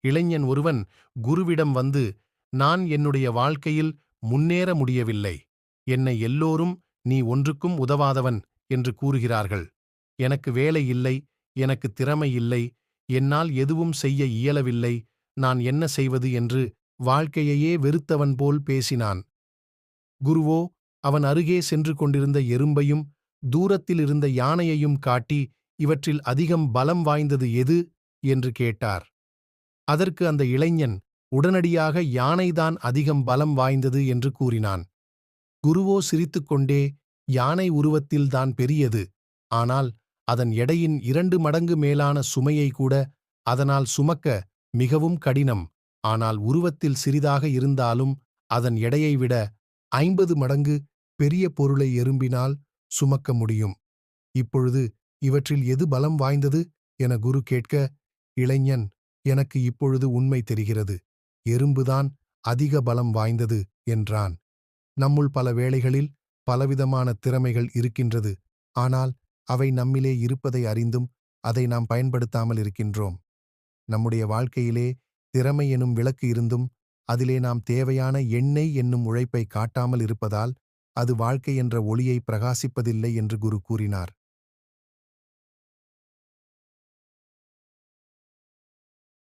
இளைஞன் ஒருவன் குருவிடம் வந்து, நான் என்னுடைய வாழ்க்கையில் முன்னேற முடியவில்லை. என்னை எல்லோரும் நீ ஒன்றுக்கும் உதவாதவன் என்று கூறுகிறார்கள். எனக்கு வேலை இல்லை, எனக்கு திறமை இல்லை, என்னால் எதுவும் செய்ய இயலவில்லை, நான் என்ன செய்வது என்று வாழ்க்கையையே வெறுத்தவன் போல் பேசினான். குருவோ அவன் அருகே சென்று கொண்டிருந்த எறும்பையும் தூரத்தில் இருந்த யானையையும் காட்டி, இவற்றில் அதிகம் பலம் வாய்ந்தது எது என்று கேட்டார். அதற்கு அந்த இளைஞன் உடனடியாக யானைதான் அதிகம் பலம் வாய்ந்தது என்று கூறினான். குருவோ சிரித்துக்கொண்டே, யானை உருவத்தில்தான் பெரியது, ஆனால் அதன் எடையின் 2 மடங்கு மேலான சுமையை கூட அதனால் சுமக்க மிகவும் கடினம். ஆனால் உருவத்தில் சிறிதாக இருந்தாலும் அதன் எடையை விட 50 மடங்கு பெரிய பொருளை எறும்பினால் சுமக்க முடியும். இப்பொழுது இவற்றில் எது பலம் வாய்ந்தது என குரு கேட்க, இளைஞன், எனக்கு இப்பொழுது உண்மை தெரிகிறது, எறும்புதான் அதிக பலம் வாய்ந்தது என்றான். நம்முள் பல வேளைகளில் பலவிதமான திறமைகள் இருக்கின்றது. ஆனால் அவை நம்மிலே இருப்பதை அறிந்தும் அதை நாம் பயன்படுத்தாமல் இருக்கின்றோம். நம்முடைய வாழ்க்கையிலே திறமை எனும் விளக்கு இருந்தும் அதிலே நாம் தேவையான எண்ணெய் என்னும் உழைப்பை காட்டாமல் இருப்பதால் அது வாழ்க்கை என்ற ஒளியை பிரகாசிப்பதில்லை என்று குரு கூறினார்.